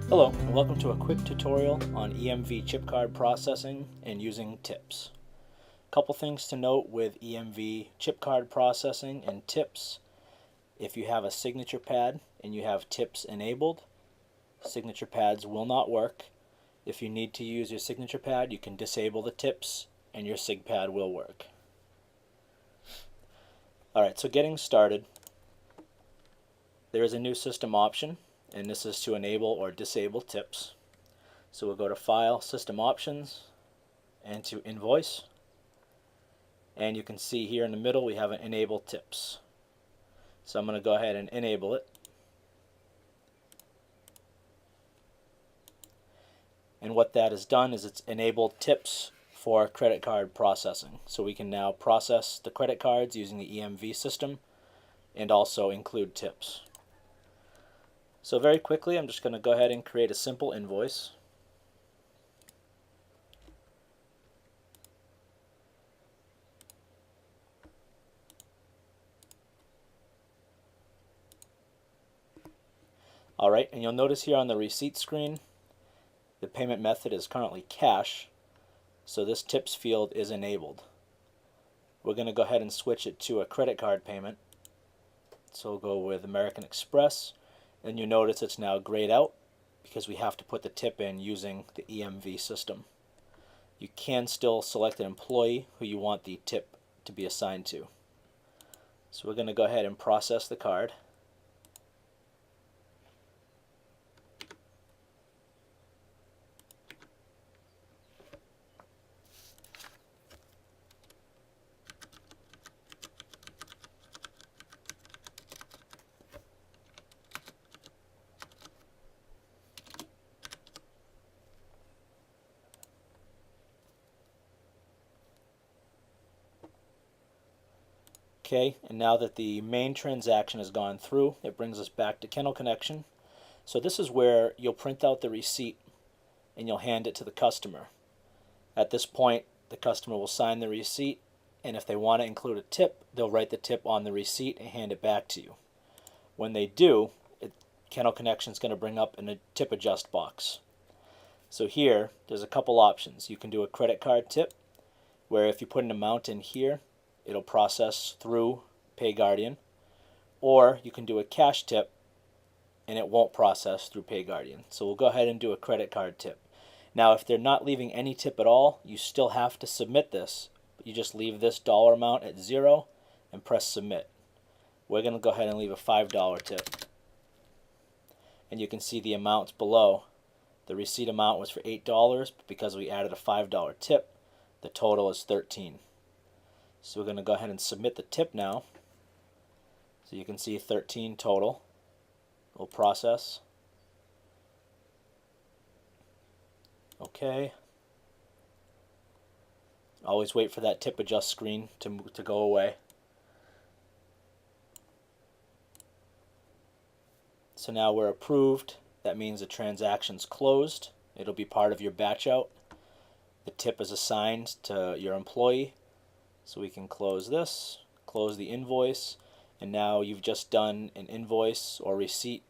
Hello, and welcome to a quick tutorial on EMV chip card processing and using tips. Couple things to note with EMV chip card processing and tips. If you have a signature pad and you have tips enabled, signature pads will not work. If you need to use your signature pad, you can disable the tips and your sig pad will work. Alright, so getting started, there is a new system option, and this is to enable or disable tips. So we'll go to File, System Options, and to Invoice. And you can see here in the middle we have an Enable Tips. So I'm going to go ahead and enable it. And what that has done is it's enabled tips for credit card processing. So we can now process the credit cards using the EMV system and also include tips. So very quickly, I'm just going to go ahead and create a simple invoice. Alright, and you'll notice here on the receipt screen, the payment method is currently cash, so this tips field is enabled. We're going to go ahead and switch it to a credit card payment. So we'll go with American Express. And you notice it's now grayed out because we have to put the tip in using the EMV system. You can still select an employee who you want the tip to be assigned to. So we're going to go ahead and process the card. Okay, and now that the main transaction has gone through, it brings us back to Kennel Connection. So this is where you'll print out the receipt and you'll hand it to the customer. At this point, the customer will sign the receipt, and if they want to include a tip, they'll write the tip on the receipt and hand it back to you. When they do, Kennel Connection is going to bring up a tip adjust box. So here, there's a couple options. You can do a credit card tip, where if you put an amount in here, it'll process through PayGuardian, or you can do a cash tip and it won't process through PayGuardian. So we'll go ahead and do a credit card tip. Now if they're not leaving any tip at all, you still have to submit this. You just leave this dollar amount at 0 and press submit. We're going to go ahead and leave a $5 tip. And you can see the amounts below. The receipt amount was for $8, but because we added a $5 tip, the total is $13. So we're going to go ahead and submit the tip now. So you can see 13 total. We'll process. Okay. Always wait for that tip adjust screen to go away. So now we're approved. That means the transaction's closed. It'll be part of your batch out. The tip is assigned to your employee. So we can close this, close the invoice, and now you've just done an invoice or receipt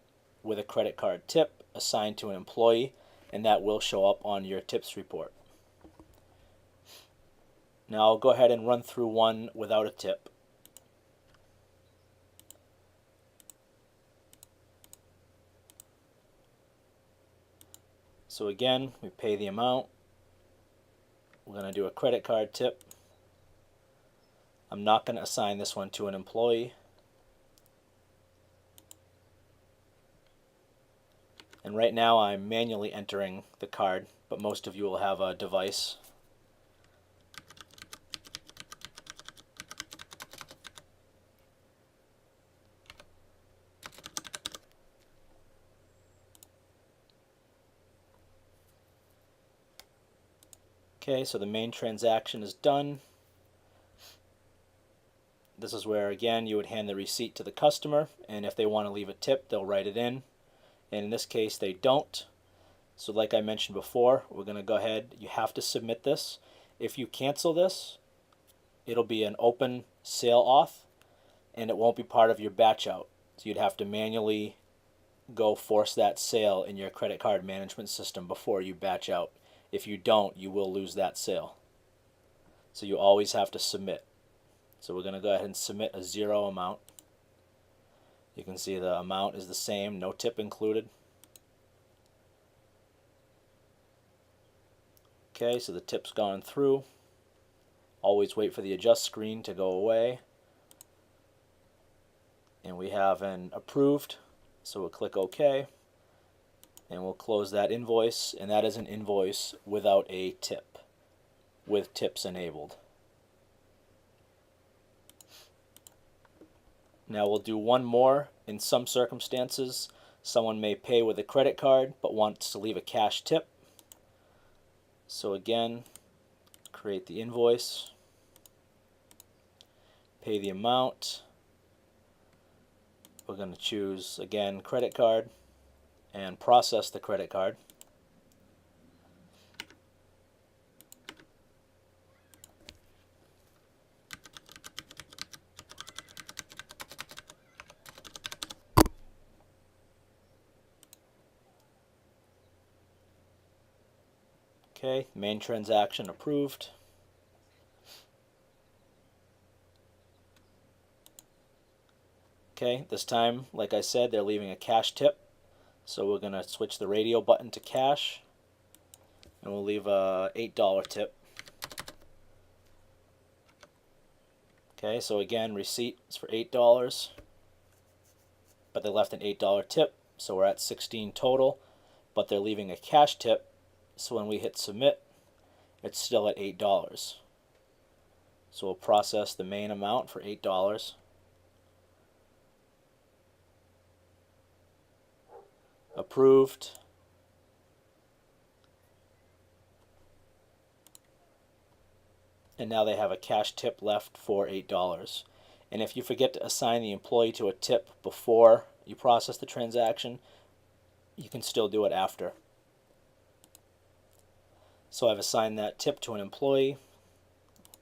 with a credit card tip assigned to an employee, and that will show up on your tips report. Now I'll go ahead and run through one without a tip. So again, we pay the amount. We're going to do a credit card tip. I'm not going to assign this one to an employee. And right now I'm manually entering the card, but most of you will have a device. Okay, so the main transaction is done. This is where, again, you would hand the receipt to the customer, and if they want to leave a tip, they'll write it in. And in this case, they don't. So like I mentioned before, we're going to go ahead. You have to submit this. If you cancel this, it'll be an open sale auth, and it won't be part of your batch out. So you'd have to manually go force that sale in your credit card management system before you batch out. If you don't, you will lose that sale. So you always have to submit. So we're going to go ahead and submit a 0 amount. You can see the amount is the same, no tip included. Okay, so the tip's gone through. Always wait for the adjust screen to go away. And we have an approved, so we'll click OK. And we'll close that invoice, and that is an invoice without a tip, with tips enabled. Now we'll do one more. In some circumstances, someone may pay with a credit card but wants to leave a cash tip. So again, create the invoice, pay the amount. We're going to choose, again, credit card, and process the credit card. Okay, main transaction approved. Okay, this time, like I said, they're leaving a cash tip. So we're going to switch the radio button to cash, and we'll leave a $8 tip. Okay, so again, receipt is for $8, but they left an $8 tip, so we're at 16 total, but they're leaving a cash tip. So when we hit submit, it's still at $8. So we'll process the main amount for $8. Approved. And now they have a cash tip left for $8. And if you forget to assign the employee to a tip before you process the transaction, you can still do it after. So I've assigned that tip to an employee,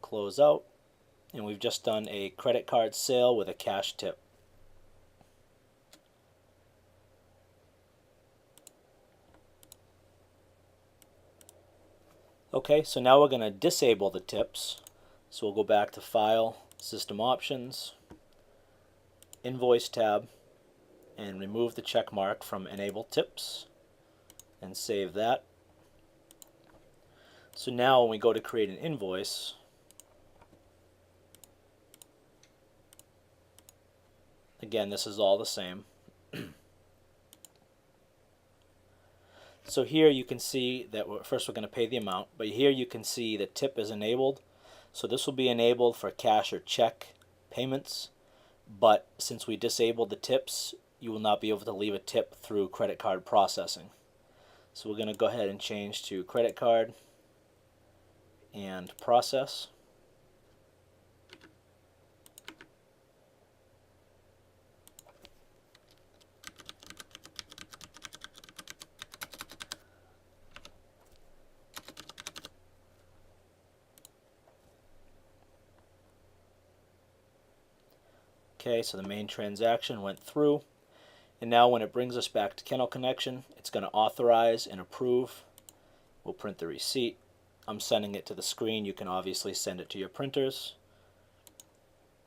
close out, and we've just done a credit card sale with a cash tip. Okay, so now we're going to disable the tips. So we'll go back to File, System Options, Invoice tab, and remove the check mark from Enable Tips, and save that. So now when we go to create an invoice, again, this is all the same. So here you can see that first we're going to pay the amount, but here you can see the tip is enabled. So this will be enabled for cash or check payments, but since we disabled the tips, you will not be able to leave a tip through credit card processing. So we're going to go ahead and change to credit card and process. Okay, so the main transaction went through, and now when it brings us back to Kennel Connection, it's going to authorize and approve. We'll print the receipt. I'm sending it to the screen. You can obviously send it to your printers.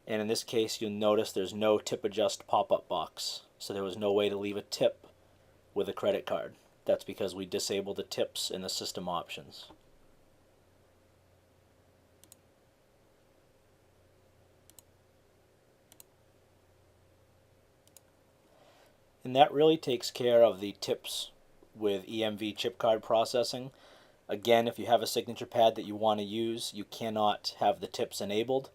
And in this case, you'll notice there's no tip adjust pop-up box. So there was no way to leave a tip with a credit card. That's because we disabled the tips in the system options. And that really takes care of the tips with EMV chip card processing. Again, if you have a signature pad that you want to use, you cannot have the tips enabled.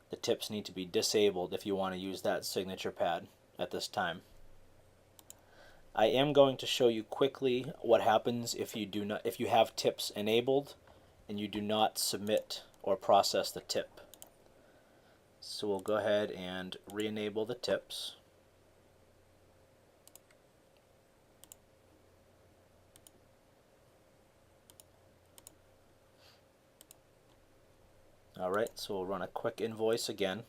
The tips need to be disabled if you want to use that signature pad at this time. I am going to show you quickly what happens if you have tips enabled and you do not submit or process the tip. So we'll go ahead and re-enable the tips. Alright, so we'll run a quick invoice again.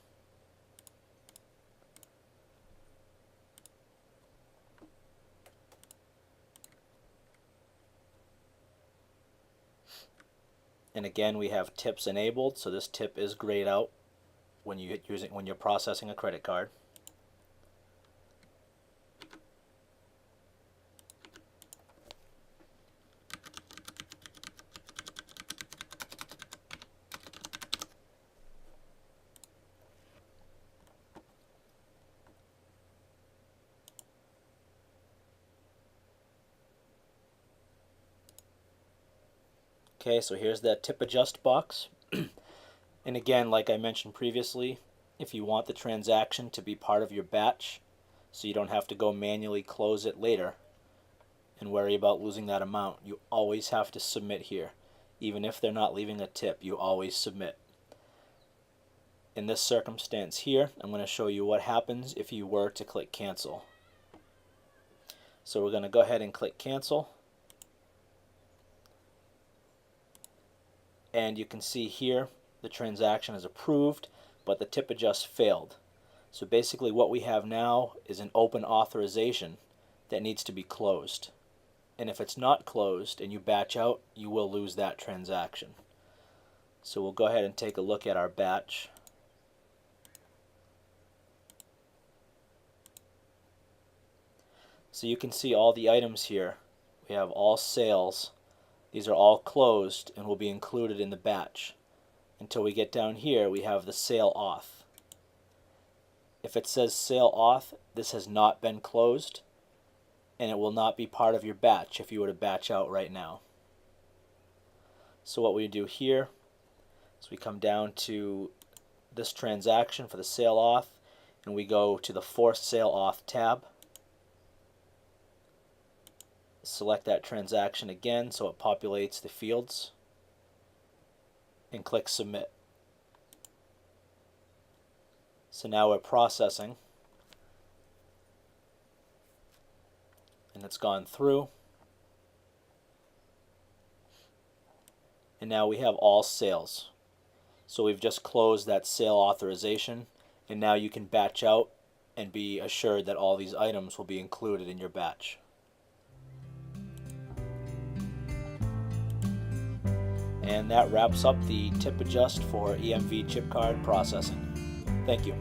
And again, we have tips enabled, so this tip is grayed out when you're processing a credit card. Okay, so here's that tip adjust box. And again, like I mentioned previously, if you want the transaction to be part of your batch, so you don't have to go manually close it later and worry about losing that amount, you always have to submit here. Even if they're not leaving a tip, you always submit. In this circumstance here, I'm going to show you what happens if you were to click cancel. So we're going to go ahead and click cancel. And you can see here the transaction is approved, but the tip adjust failed. So basically what we have now is an open authorization that needs to be closed. And if it's not closed and you batch out, you will lose that transaction. So we'll go ahead and take a look at our batch. So you can see all the items here. We have all sales. These are all closed and will be included in the batch. Until we get down here, we have the sale auth. If it says sale auth, this has not been closed, and it will not be part of your batch if you were to batch out right now. So what we do here is we come down to this transaction for the sale auth, and we go to the forced sale auth tab. Select that transaction again so it populates the fields, and click submit. So now we're processing, and it's gone through, and now we have all sales. So we've just closed that sale authorization, and now you can batch out and be assured that all these items will be included in your batch. And that wraps up the tip adjust for EMV chip card processing. Thank you.